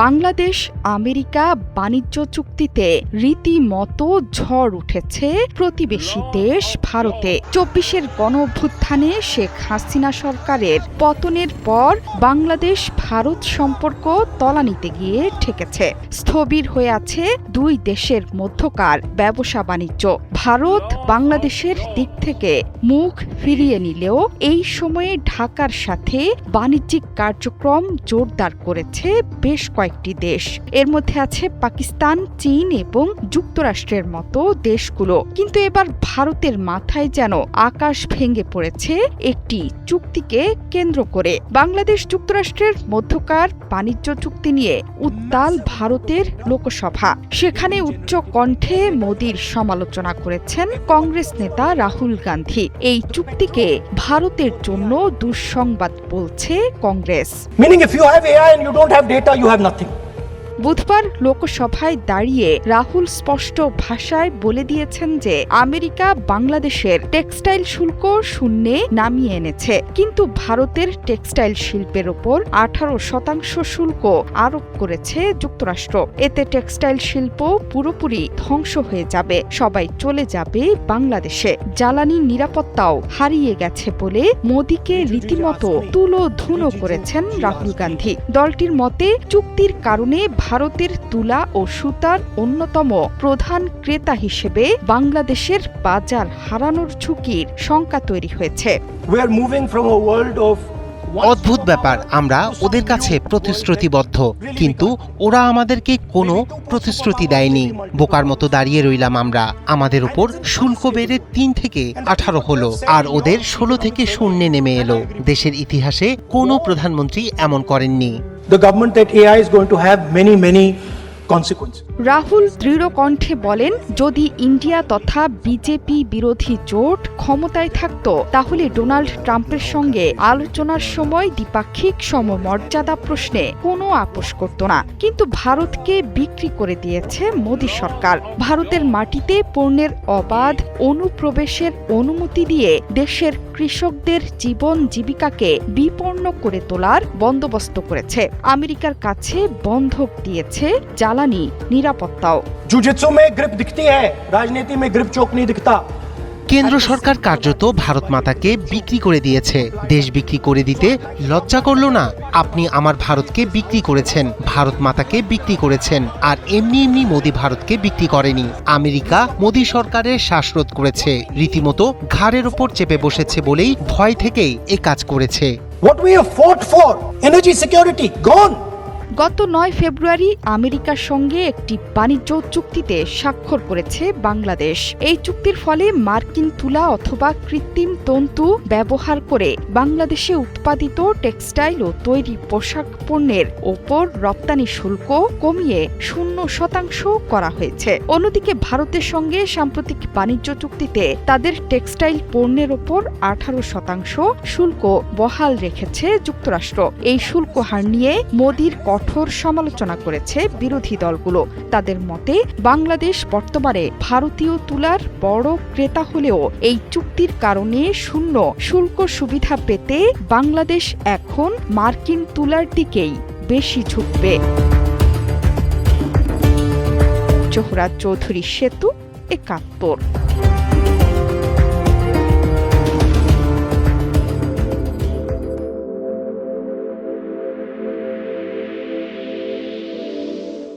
Bangladesh America বাণিজ্য চুক্তিতে রীতিমতো ঝড় উঠেছে প্রতিবেশী দেশ ভারতে। ২৪-এর গণঅভ্যুত্থানে শেখ হাসিনা সরকারের পতনের পর বাংলাদেশ ভারত সম্পর্ক তলানিতে গিয়ে ঠেকেছে। স্থবির হয়ে আছে দুই দেশের মধ্যকার ব্যবসা বাণিজ্য। ভারত বাংলাদেশের দিক থেকে মুখ ফিরিয়ে নিলেও এই সময়ে ঢাকার সাথে বাণিজ্যিক কার্যক্রম জোরদার করেছে বেশ কয়েকটি দেশ। এর মধ্যে আছে পাকিস্তান, চীন এবং যুক্তরাষ্ট্রের মতো দেশগুলো। কিন্তু এবার ভারতের মাথায় যেন আকাশ ভেঙে পড়েছে একটি চুক্তিকে কেন্দ্র করে। বাংলাদেশ যুক্তরাষ্ট্রের মধ্যকার বাণিজ্য চুক্তি নিয়ে উত্তাল ভারতের লোকসভা। সেখানে উচ্চ কণ্ঠে মোদির সমালোচনা করেছেন কংগ্রেস নেতা রাহুল গান্ধী। এই চুক্তিকে ভারতের জন্য দুঃসংবাদ বলছে কংগ্রেস। বুধবার লোকসভায় দাঁড়িয়ে রাহুল স্পষ্ট ভাষায় বলে দিয়েছেন যে আমেরিকা বাংলাদেশের টেক্সটাইল শুল্ক শূন্যে নামিয়ে এনেছে, কিন্তু ভারতের টেক্সটাইল শিল্পের ওপর 18% শুল্ক আরোপ করেছে যুক্তরাষ্ট্র। এতে টেক্সটাইল শিল্প পুরোপুরি ধ্বংস হয়ে যাবে, সবাই চলে যাবে বাংলাদেশে। জ্বালানি নিরাপত্তাও হারিয়ে গেছে বলে মোদিকে রীতিমতো তুলোধুনো করেছেন রাহুল গান্ধী। দলটির মতে চুক্তির কারণে ভারতের তুলা ও সুতার অন্যতম প্রধান ক্রেতা হিসেবে বাংলাদেশের বাজার হারানোর ঝুঁকির শঙ্কা তৈরি হয়েছে। অদ্ভুত ব্যাপার, আমরা ওদের কাছে প্রতিশ্রুতিবদ্ধ, কিন্তু ওরা আমাদেরকে কোনো প্রতিশ্রুতি দেয়নি। বোকার মতো দাঁড়িয়ে রইলাম আমরা। আমাদের উপর শুল্ক বেড়ে 3 থেকে 18 হলো, আর ওদের 16 থেকে 0 নেমে এলো। দেশের ইতিহাসে কোনো প্রধানমন্ত্রী এমন করেননি। The government that AI is going to have many consequences. Rahul দৃঢ় কণ্ঠে বলেন, যদি ইন্ডিয়া তথা বিজেপি বিরোধী জোট ক্ষমতায় থাকত তাহলে ডোনাল্ড ট্রাম্পের সঙ্গে আলোচনার সময় দ্বিপাক্ষিক সমমর্যাদা প্রশ্নে কোনো আপোষ করত না। কিন্তু ভারতকে বিক্রি করে দিয়েছে মোদী সরকার। ভারতের মাটিতে পণ্যের অবাধ অনুপ্রবেশের অনুমতি দিয়ে দেশের কৃষকদের জীবন জীবিকাকে বিপন্ন করে তোলার বন্দোবস্ত করেছে। আমেরিকার কাছে বন্ধক দিয়েছে জ্বালানি নিরাপত্তাও। जुजित्सु में ग्रिप दिखती है, राजनीति में ग्रिप चोक नहीं दिखता। কেন্দ্র সরকার কার্যত ভারত মাতাকে বিক্রি করে দিয়েছে। দেশ বিক্রি করে দিতে লজ্জা করল না? আপনি আমার ভারতকে বিক্রি করেছেন, ভারত মাতাকে বিক্রি করেছেন, আর এমনি মোদি ভারতকে বিক্রি করেনি। আমেরিকা মোদি সরকারের শ্বাসরোধ করেছে, রীতিমতো ঘাড়ের ওপর চেপে বসেছে বলেই ভয় থেকেই এ কাজ করেছে। What we have fought for, energy security, gone. গত 9 ফেব্রুয়ারি আমেরিকার সঙ্গে একটি বাণিজ্য চুক্তিতে স্বাক্ষর করেছে বাংলাদেশ। এই চুক্তির ফলে মার্কিন তুলা অথবা কৃত্রিম তন্তু ব্যবহার করে বাংলাদেশে উৎপাদিত টেক্সটাইল ও তৈরি পোশাক পণ্যের ওপর রপ্তানি শুল্ক কমিয়ে 0% করা হয়েছে। অন্যদিকে ভারতের সঙ্গে সাম্প্রতিক বাণিজ্য চুক্তিতে তাদের টেক্সটাইল পণ্যের ওপর 18% শুল্ক বহাল রেখেছে যুক্তরাষ্ট্র। এই শুল্ক হার নিয়ে মোদির কঠোর সমালোচনা করেছে বিরোধী দলগুলো। তাদের মতে বাংলাদেশ বর্তমানে ভারতীয় তুলার বড় ক্রেতা হলেও এই চুক্তির কারণে শূন্য শুল্ক সুবিধা পেতে বাংলাদেশ এখন মার্কিন তুলার দিকেই বেশি ঝুঁকবে। জোহরা চৌধুরী সেতু, ৭১।